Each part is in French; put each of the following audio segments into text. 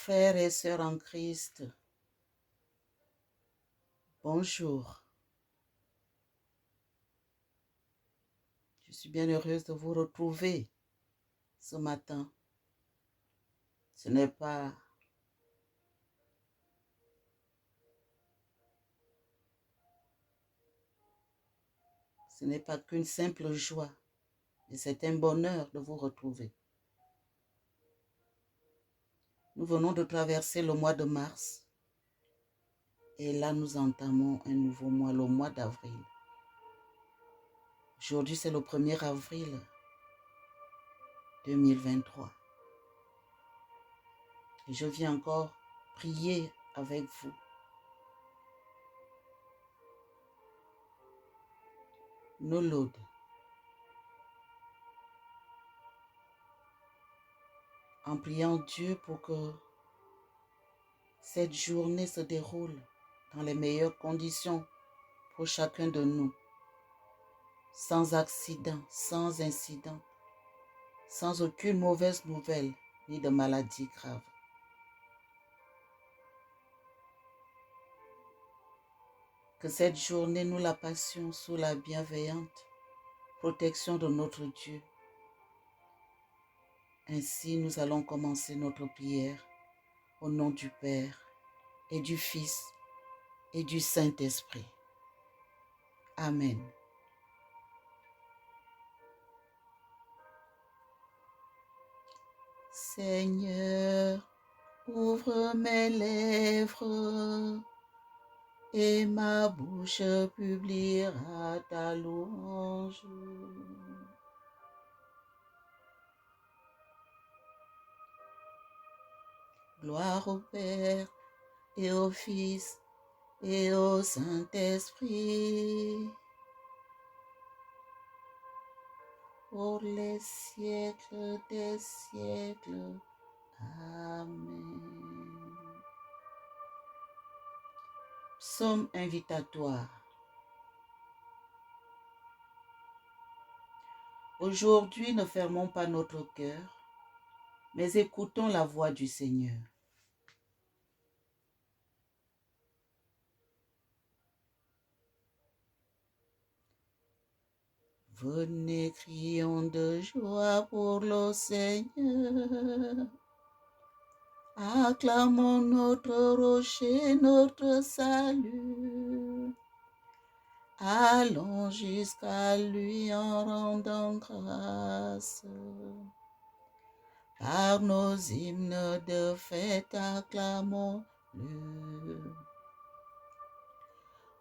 Frères et sœurs en Christ, bonjour. Je suis bien heureuse de vous retrouver ce matin. Ce n'est pas qu'une simple joie, mais c'est un bonheur de vous retrouver. Nous venons de traverser le mois de mars et là nous entamons un nouveau mois, le mois d'avril. Aujourd'hui, c'est le 1er avril 2023. Et je viens encore prier avec vous. Nos laudes. En priant Dieu pour que cette journée se déroule dans les meilleures conditions pour chacun de nous, sans accident, sans incident, sans aucune mauvaise nouvelle ni de maladie grave. Que cette journée, nous la passions sous la bienveillante protection de notre Dieu. Ainsi, nous allons commencer notre prière au nom du Père et du Fils et du Saint-Esprit. Amen. Seigneur, ouvre mes lèvres et ma bouche publiera ta louange. Gloire au Père et au Fils et au Saint-Esprit, pour les siècles des siècles. Amen. Psaume invitatoire. Aujourd'hui, ne fermons pas notre cœur, mais écoutons la voix du Seigneur. Venez, crions de joie pour le Seigneur. Acclamons notre rocher, notre salut. Allons jusqu'à lui en rendant grâce. Par nos hymnes de fête, acclamons-le.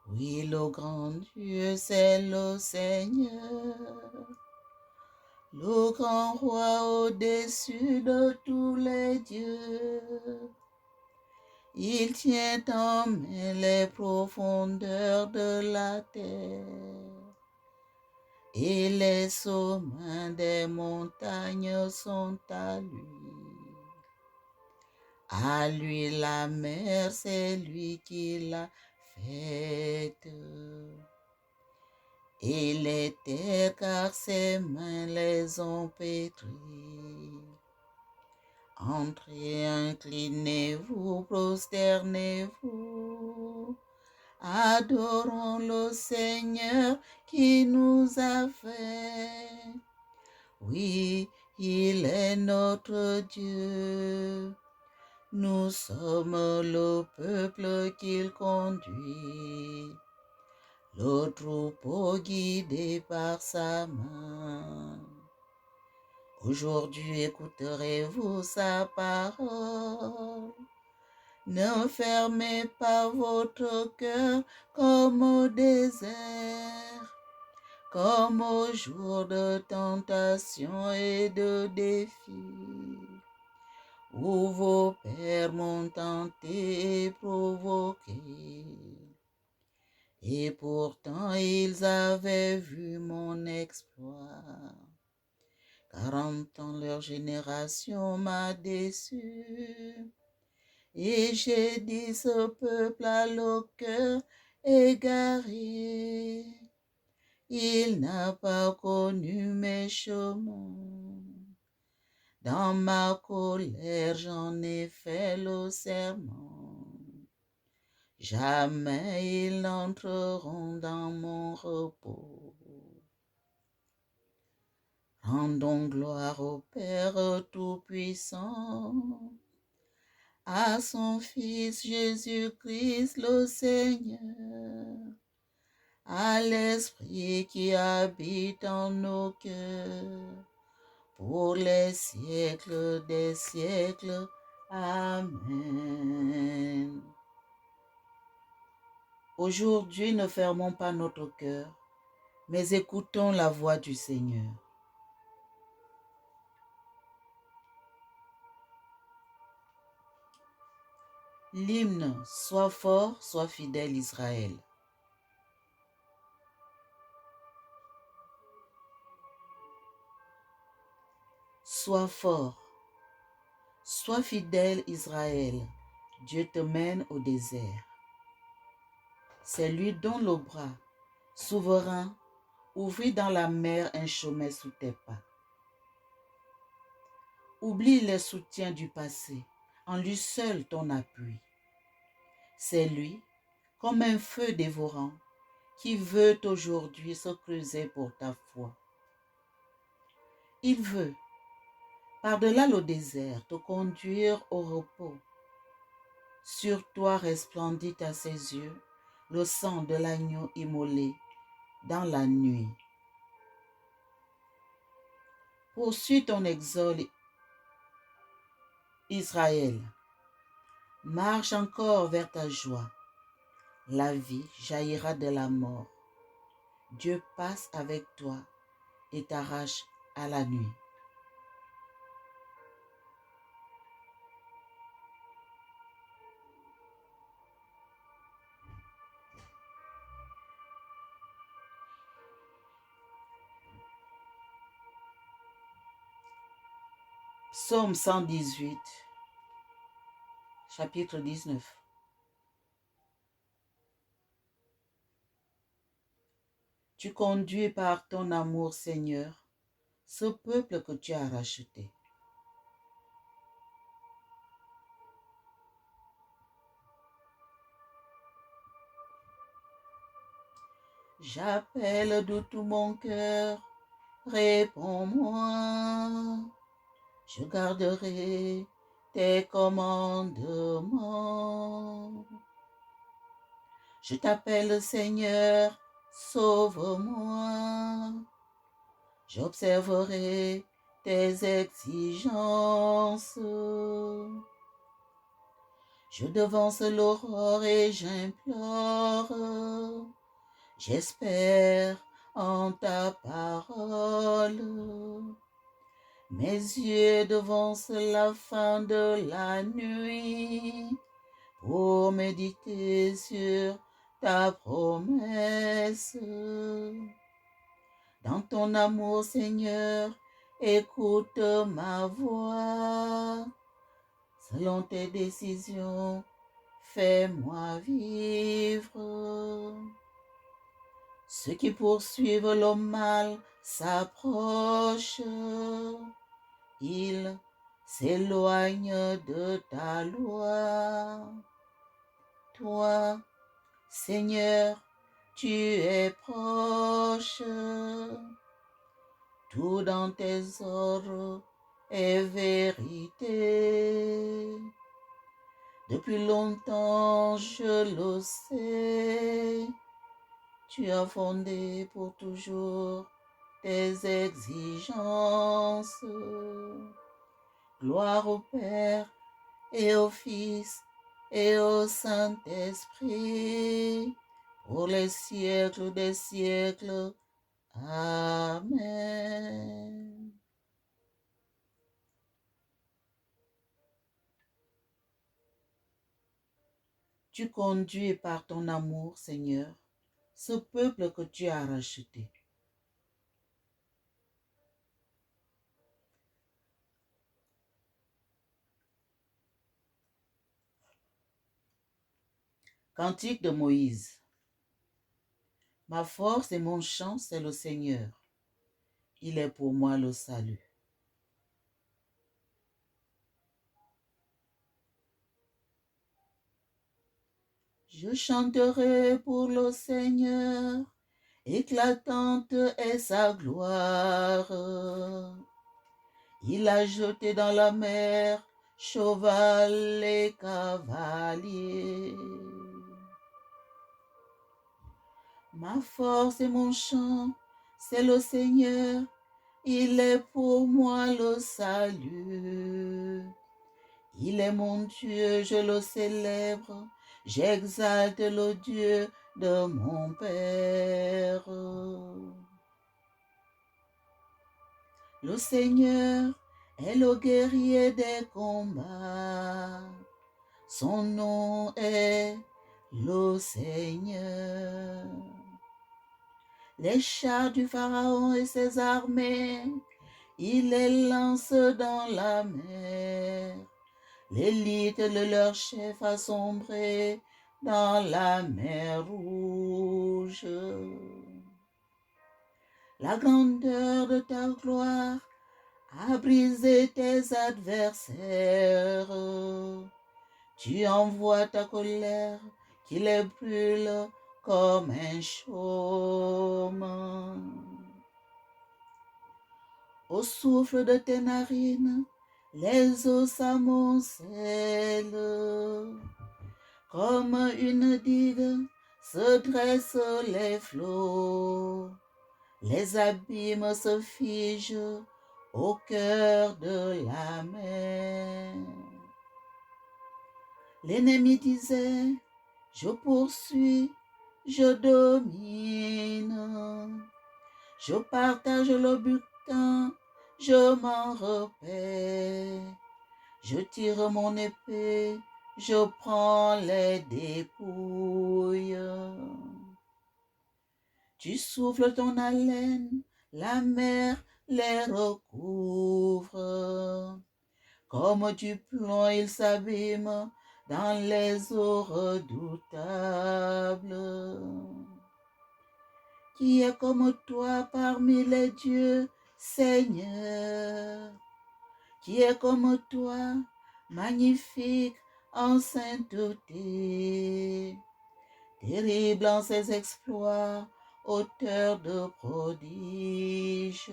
Oui, le grand Dieu, c'est le Seigneur, le grand roi au-dessus de tous les dieux. Il tient en main les profondeurs de la terre, et les sommets des montagnes sont à lui. À lui la mer, c'est lui qui l'a faite, et les terres, car ses mains les ont pétries. Entrez, inclinez-vous, prosternez-vous, adorons le Seigneur qui nous a fait. Oui, il est notre Dieu. Nous sommes le peuple qu'il conduit, le troupeau guidé par sa main. Aujourd'hui, écouterez-vous sa parole. Ne fermez pas votre cœur comme au désert, comme au jour de tentation et de défi, où vos pères m'ont tenté et provoqué. Et pourtant ils avaient vu mon exploit. 40 ans leur génération m'a déçu. Et j'ai dit, ce peuple a le cœur égaré. Il n'a pas connu mes chemins. Dans ma colère, j'en ai fait le serment. Jamais ils n'entreront dans mon repos. Rendons gloire au Père Tout-Puissant, à son Fils Jésus-Christ le Seigneur, à l'Esprit qui habite en nos cœurs, pour les siècles des siècles. Amen. Aujourd'hui, ne fermons pas notre cœur, mais écoutons la voix du Seigneur. L'hymne « Sois fort, sois fidèle Israël ». Sois fort, sois fidèle Israël, Dieu te mène au désert. C'est lui dont le bras, souverain, ouvrit dans la mer un chemin sous tes pas. Oublie les soutiens du passé, en lui seul ton appui. C'est lui, comme un feu dévorant, qui veut aujourd'hui se creuser pour ta foi. Il veut, par-delà le désert, te conduire au repos. Sur toi resplendit à ses yeux le sang de l'agneau immolé dans la nuit. Poursuis ton exode, Israël. Marche encore vers ta joie. La vie jaillira de la mort. Dieu passe avec toi et t'arrache à la nuit. Psaume 118, chapitre 19. Tu conduis par ton amour, Seigneur, ce peuple que tu as racheté. J'appelle de tout mon cœur, réponds-moi. Je garderai tes commandements. Je t'appelle Seigneur, sauve-moi. J'observerai tes exigences. Je devance l'aurore et j'implore. J'espère en ta parole. Mes yeux devancent la fin de la nuit pour méditer sur ta promesse. Dans ton amour, Seigneur, écoute ma voix. Selon tes décisions, fais-moi vivre. Ceux qui poursuivent le mal s'approchent. Ils s'éloignent de ta loi. Toi, Seigneur, tu es proche. Tout dans tes ordres est vérité. Depuis longtemps, je le sais. Tu as fondé pour toujours tes exigences. Gloire au Père et au Fils et au Saint-Esprit, pour les siècles des siècles. Amen. Tu conduis par ton amour, Seigneur, ce peuple que tu as racheté. Cantique de Moïse. Ma force et mon chant, c'est le Seigneur. Il est pour moi le salut. Je chanterai pour le Seigneur, éclatante est sa gloire. Il a jeté dans la mer cheval et cavalier. Ma force et mon chant, c'est le Seigneur, il est pour moi le salut. Il est mon Dieu, je le célèbre, j'exalte le Dieu de mon Père. Le Seigneur est le guerrier des combats, son nom est le Seigneur. Les chars du Pharaon et ses armées, il les lance dans la mer. L'élite de leur chef a sombré dans la mer Rouge. La grandeur de ta gloire a brisé tes adversaires. Tu envoies ta colère qui les brûle comme un chaume. Au souffle de tes narines, les eaux s'amoncellent. Comme une digue se dressent les flots. Les abîmes se figent au cœur de la mer. L'ennemi disait, je poursuis, je domine, je partage le butin, je m'en repais, je tire mon épée, je prends les dépouilles. Tu souffles ton haleine, la mer les recouvre. Comme du plomb, ils s'abîment dans les eaux redoutables. Qui est comme toi parmi les dieux, Seigneur? Qui est comme toi, magnifique en sainteté, terrible en ses exploits, auteur de prodiges.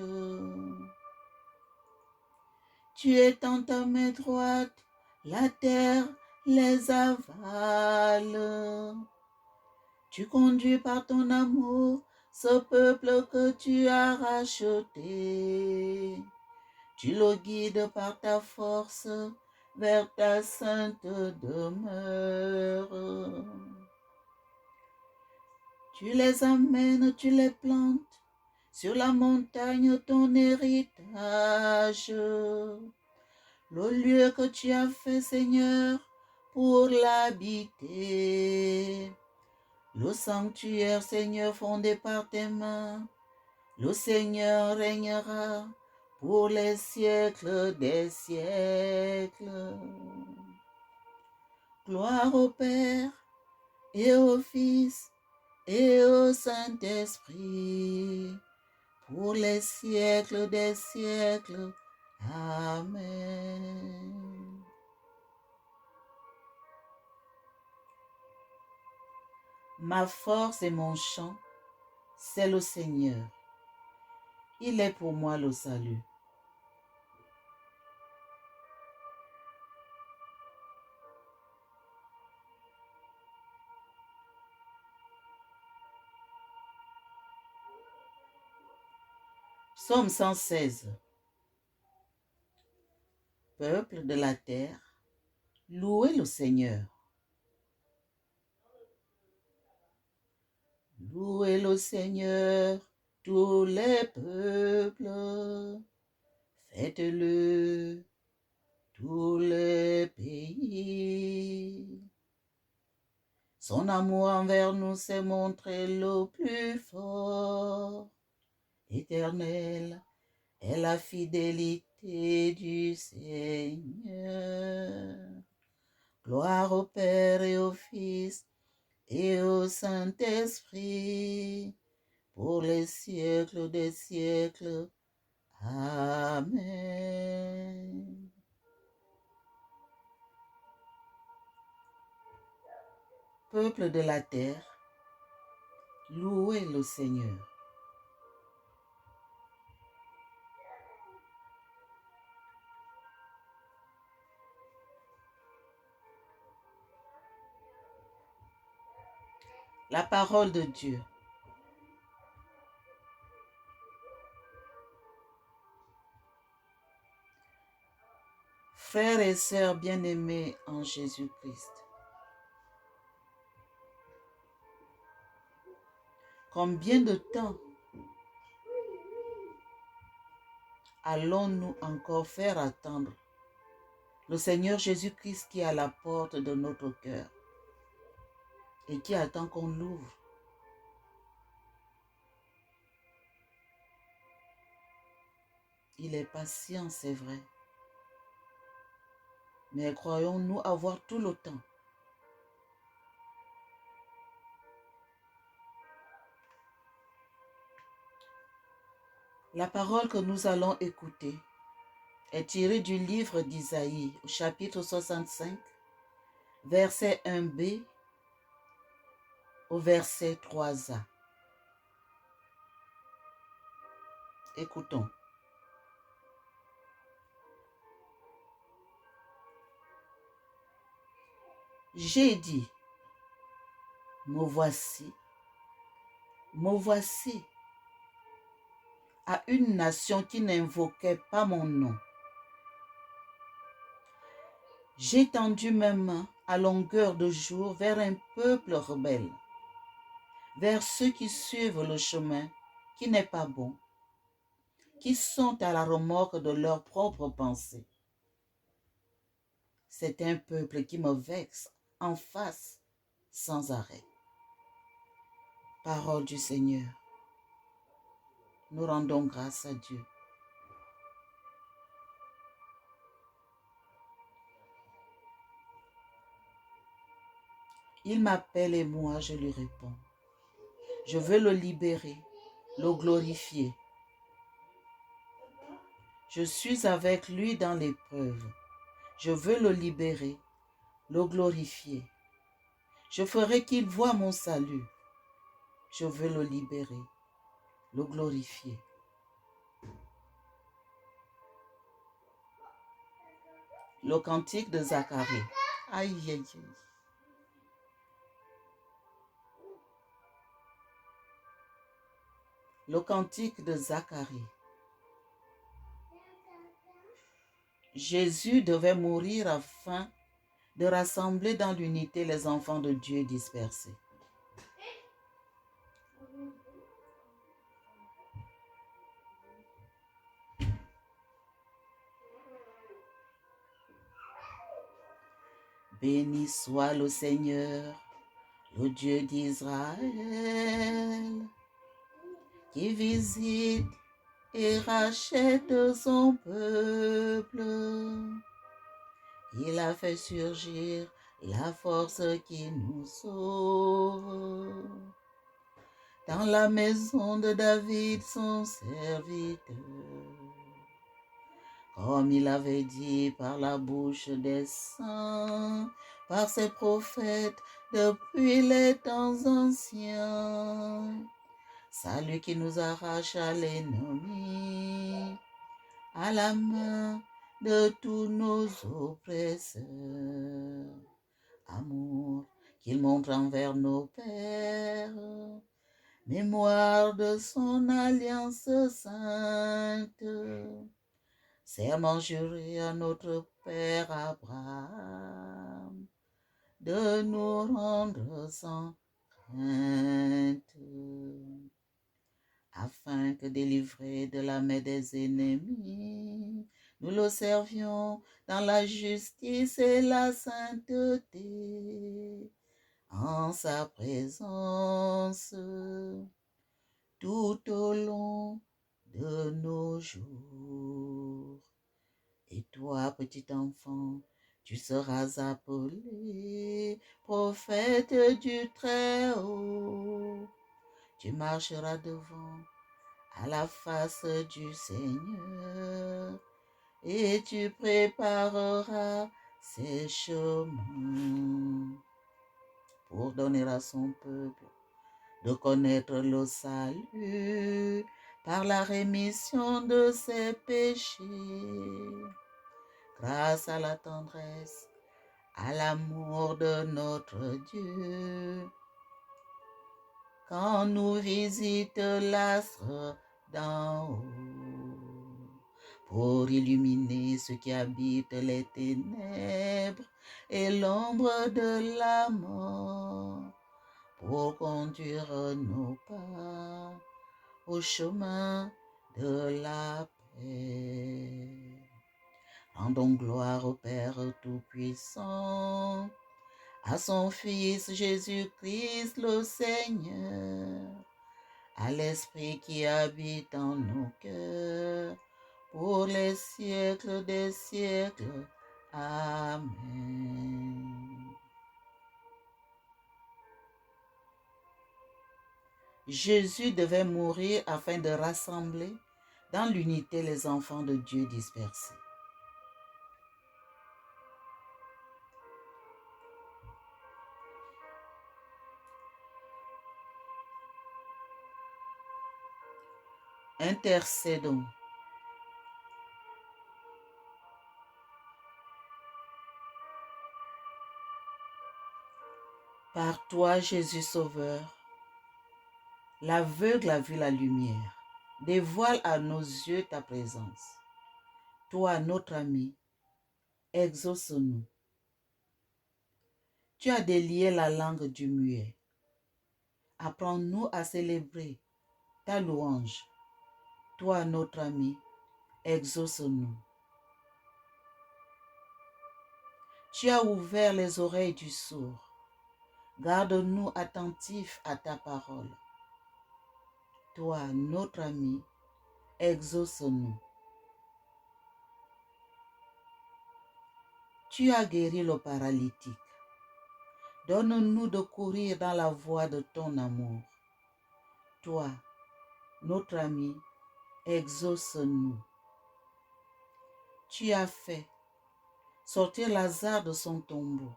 Tu étends ta main droite, la terre les avale. Tu conduis par ton amour ce peuple que tu as racheté. Tu le guides par ta force vers ta sainte demeure. Tu les amènes, tu les plantes sur la montagne ton héritage. Le lieu que tu as fait, Seigneur, pour l'habiter. Le sanctuaire, Seigneur, fondé par tes mains. Le Seigneur régnera pour les siècles des siècles. Gloire au Père et au Fils et au Saint-Esprit, pour les siècles des siècles. Amen. Ma force et mon chant, c'est le Seigneur. Il est pour moi le salut. Psaume 116. Peuple de la terre, louez le Seigneur. Louez le Seigneur, tous les peuples. Faites-le, tous les pays. Son amour envers nous s'est montré le plus fort. Éternelle est la fidélité du Seigneur. Gloire au Père et au Fils et au Saint-Esprit, pour les siècles des siècles. Amen. peuple de la terre, louez le Seigneur. La parole de Dieu. Frères et sœurs bien-aimés en Jésus-Christ, combien de temps allons-nous encore faire attendre le Seigneur Jésus-Christ qui est à la porte de notre cœur et qui attend qu'on l'ouvre? Il est patient, c'est vrai. Mais croyons-nous avoir tout le temps? La parole que nous allons écouter est tirée du livre d'Isaïe, au chapitre 65, verset 1b au verset 3a. Écoutons. J'ai dit, me voici à une nation qui n'invoquait pas mon nom. J'ai tendu mes mains à longueur de jour vers un peuple rebelle, vers ceux qui suivent le chemin qui n'est pas bon, qui sont à la remorque de leurs propres pensées. C'est un peuple qui me vexe en face sans arrêt. Parole du Seigneur. Nous rendons grâce à Dieu. Il m'appelle et moi je lui réponds. Je veux le libérer, le glorifier. Je suis avec lui dans l'épreuve. Je veux le libérer, le glorifier. Je ferai qu'il voie mon salut. Je veux le libérer, le glorifier. Le cantique de Zacharie. Aïe, aïe, aïe. Le cantique de Zacharie. Jésus devait mourir afin de rassembler dans l'unité les enfants de Dieu dispersés. Béni soit le Seigneur, le Dieu d'Israël, qui visite et rachète son peuple. Il a fait surgir la force qui nous sauve. Dans la maison de David, son serviteur, comme il avait dit par la bouche des saints, par ses prophètes depuis les temps anciens. Salut qui nous arrache à l'ennemi, à la main de tous nos oppresseurs. Amour qu'il montre envers nos pères, mémoire de son alliance sainte, serment juré à notre Père Abraham, de nous rendre sans crainte, afin que délivrés de la main des ennemis, nous le servions dans la justice et la sainteté, en sa présence, tout au long de nos jours. Et toi, petit enfant, tu seras appelé prophète du Très-Haut. Tu marcheras devant à la face du Seigneur et tu prépareras ses chemins pour donner à son peuple de connaître le salut par la rémission de ses péchés, grâce à la tendresse, à l'amour de notre Dieu. Quand nous visite l'astre d'en haut, pour illuminer ceux qui habitent les ténèbres et l'ombre de la mort, pour conduire nos pas au chemin de la paix. Rendons gloire au Père Tout-Puissant, à son Fils Jésus-Christ le Seigneur, à l'Esprit qui habite en nos cœurs, pour les siècles des siècles. Amen. Jésus devait mourir afin de rassembler dans l'unité les enfants de Dieu dispersés. Intercédons. Par toi, Jésus Sauveur, l'aveugle a vu la lumière. Dévoile à nos yeux ta présence. Toi, notre ami, exauce-nous. Tu as délié la langue du muet. Apprends-nous à célébrer ta louange. Toi, notre ami, exauce-nous. Tu as ouvert les oreilles du sourd. Garde-nous attentifs à ta parole. Toi, notre ami, exauce-nous. Tu as guéri le paralytique. Donne-nous de courir dans la voie de ton amour. Toi, notre ami, exauce-nous. Tu as fait sortir Lazare de son tombeau.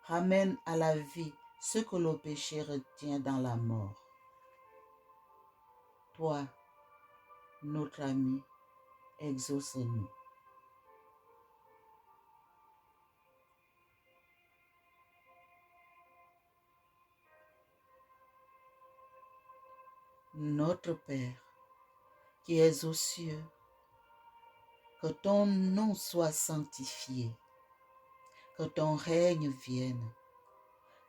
Ramène à la vie ce que le péché retient dans la mort. Toi, notre ami, exauce-nous. Notre Père, qui es aux cieux, que ton nom soit sanctifié, que ton règne vienne,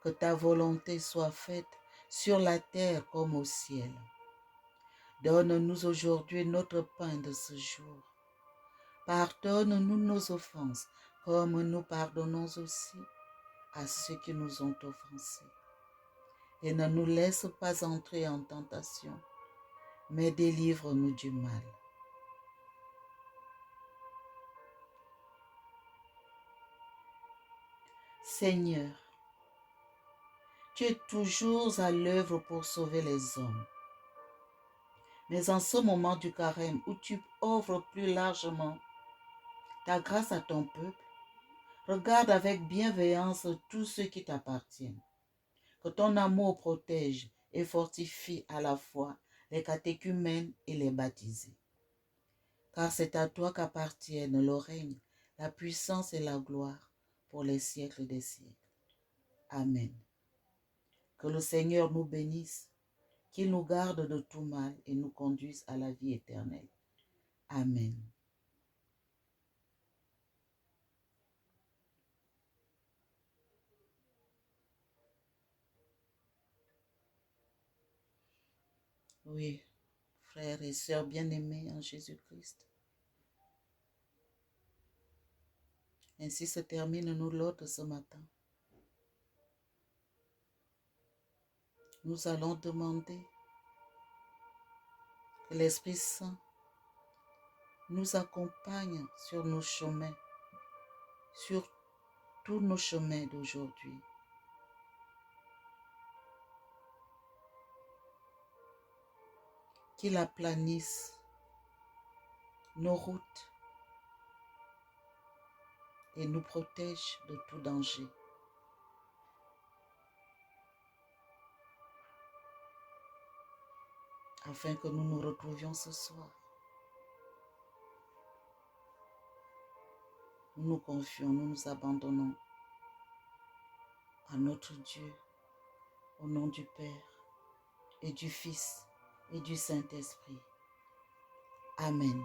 que ta volonté soit faite sur la terre comme au ciel. Donne-nous aujourd'hui notre pain de ce jour. Pardonne-nous nos offenses, comme nous pardonnons aussi à ceux qui nous ont offensés. Et ne nous laisse pas entrer en tentation, mais délivre-nous du mal. Seigneur, tu es toujours à l'œuvre pour sauver les hommes. Mais en ce moment du carême où tu offres plus largement ta grâce à ton peuple, regarde avec bienveillance tous ceux qui t'appartiennent. Que ton amour protège et fortifie à la fois les catéchumènes et les baptisés. Car c'est à toi qu'appartiennent le règne, la puissance et la gloire pour les siècles des siècles. Amen. Que le Seigneur nous bénisse, qu'il nous garde de tout mal et nous conduise à la vie éternelle. Amen. Oui, frères et sœurs bien-aimés en Jésus-Christ. Ainsi se termine nos lots de ce matin. Nous allons demander que l'Esprit Saint nous accompagne sur nos chemins, sur tous nos chemins d'aujourd'hui. Qu'il aplanisse nos routes et nous protège de tout danger. afin que nous nous retrouvions ce soir. Nous nous confions, nous nous abandonnons à notre Dieu, au nom du Père et du Fils et du Saint-Esprit. Amen.